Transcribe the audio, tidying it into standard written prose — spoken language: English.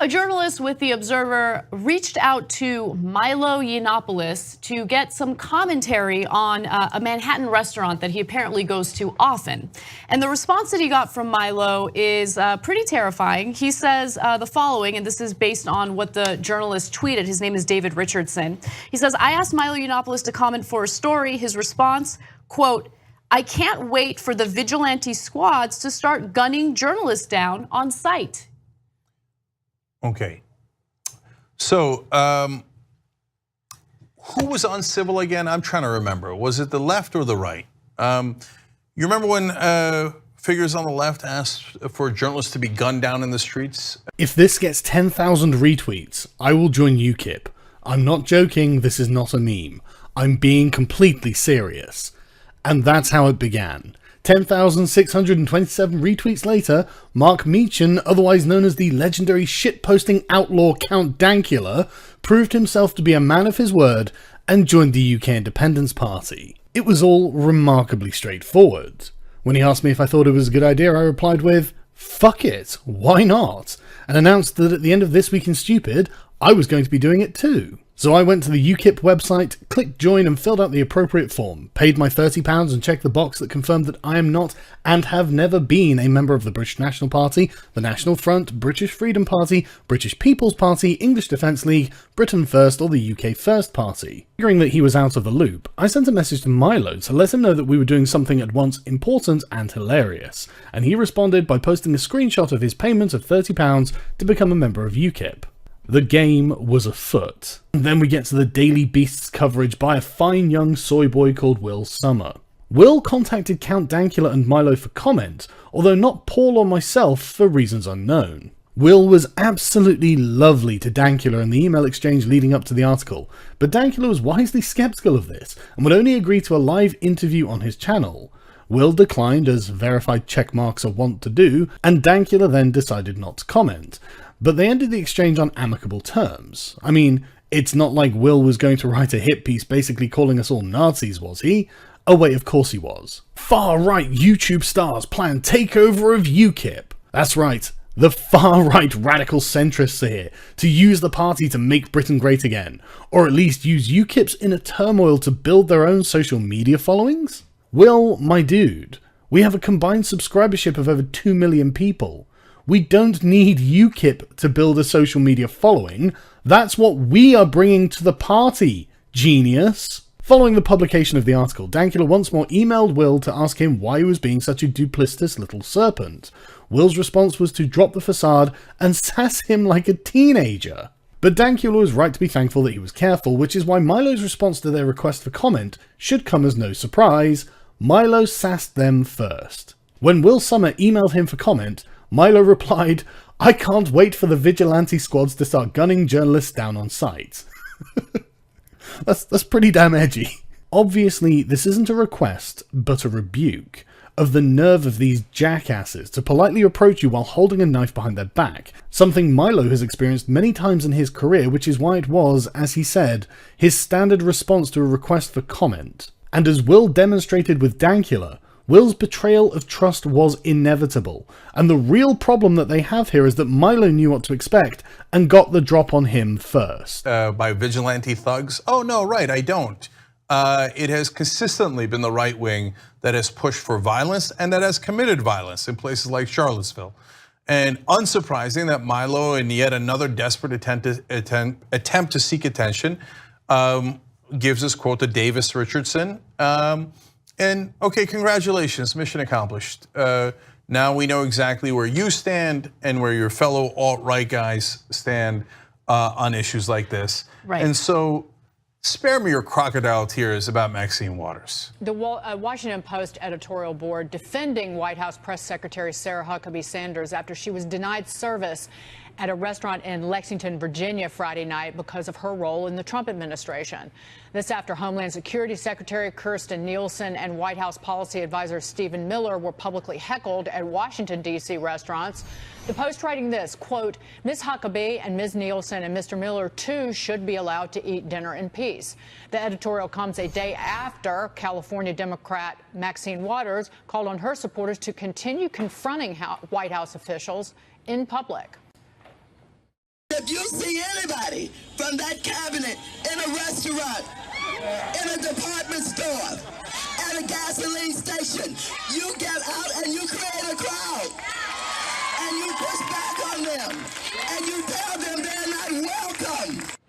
A journalist with The Observer reached out to Milo Yiannopoulos to get some commentary on a Manhattan restaurant that he apparently goes to often. And the response that he got from Milo is pretty terrifying. He says the following, and this is based on what the journalist tweeted. His name is David Richardson. He says, I asked Milo Yiannopoulos to comment for a story. His response, quote, I can't wait for the vigilante squads to start gunning journalists down on site. Okay, so who was uncivil again? I'm trying to remember. Was it the left or the right? You remember when figures on the left asked for journalists to be gunned down in the streets? If this gets 10,000 retweets, I will join Ukip. I'm not joking, this is not a meme. I'm being completely serious. And that's how it began. 10,627 retweets later, Mark Meechan, otherwise known as the legendary shitposting outlaw Count Dankula, proved himself to be a man of his word and joined the UK Independence Party. It was all remarkably straightforward. When he asked me if I thought it was a good idea, I replied with, fuck it, why not? And announced that at the end of This Week in Stupid, I was going to be doing it too. So I went to the Ukip website, clicked join and filled out the appropriate form, paid my £30 and checked the box that confirmed that I am not and have never been a member of the British National Party, the National Front, British Freedom Party, British People's Party, English Defence League, Britain First or the UK First Party. Figuring that he was out of the loop, I sent a message to Milo to let him know that we were doing something at once important and hilarious, and he responded by posting a screenshot of his payment of £30 to become a member of Ukip. The game was afoot. Then we get to the Daily Beast's coverage by a fine young soy boy called Will Summer. Will contacted Count Dankula and Milo for comment, although not Paul or myself for reasons unknown. Will was absolutely lovely to Dankula in the email exchange leading up to the article, but Dankula was wisely skeptical of this and would only agree to a live interview on his channel. Will declined, as verified checkmarks are wont to do, and Dankula then decided not to comment. But they ended the exchange on amicable terms. I mean, it's not like Will was going to write a hit piece basically calling us all Nazis, was he? Oh wait, of course he was. Far-right YouTube stars plan takeover of Ukip. That's right, the far-right radical centrists are here to use the party to make Britain great again, or at least use Ukip's inner turmoil to build their own social media followings? Will, my dude, we have a combined subscribership of over 2 million people. We don't need Ukip to build a social media following. That's what we are bringing to the party, genius. Following the publication of the article, Dankula once more emailed Will to ask him why he was being such a duplicitous little serpent. Will's response was to drop the facade and sass him like a teenager. But Dankula was right to be thankful that he was careful, which is why Milo's response to their request for comment should come as no surprise. Milo sassed them first. When Will Summer emailed him for comment, Milo replied, I can't wait for the vigilante squads to start gunning journalists down on sight. That's pretty damn edgy. Obviously, this isn't a request, but a rebuke of the nerve of these jackasses to politely approach you while holding a knife behind their back, something Milo has experienced many times in his career, which is why it was, as he said, his standard response to a request for comment. And as Will demonstrated with Dankula, Will's betrayal of trust was inevitable, and the real problem that they have here is that Milo knew what to expect and got the drop on him first. By vigilante thugs? Oh no, right, I don't. It has consistently been the right wing that has pushed for violence and that has committed violence in places like Charlottesville. And unsurprising that Milo, in yet another desperate attempt to seek attention, gives this quote to Davis Richardson. And okay, congratulations, mission accomplished. Now we know exactly where you stand and where your fellow alt-right guys stand on issues like this. Right. And so, spare me your crocodile tears about Maxine Waters. The Washington Post editorial board defending White House Press Secretary Sarah Huckabee Sanders after she was denied service at a restaurant in Lexington, Virginia Friday night because of her role in the Trump administration. This after Homeland Security Secretary Kirstjen Nielsen and White House policy advisor Stephen Miller were publicly heckled at Washington, D.C. restaurants. The Post writing this, quote, Ms. Huckabee and Ms. Nielsen and Mr. Miller, too, should be allowed to eat dinner in peace. The editorial comes a day after California Democrat Maxine Waters called on her supporters to continue confronting White House officials in public. If you see anybody from that cabinet in a restaurant, in a department store, at a gasoline station, you get out and you create a crowd. And you push back on them. And you tell them they're not welcome.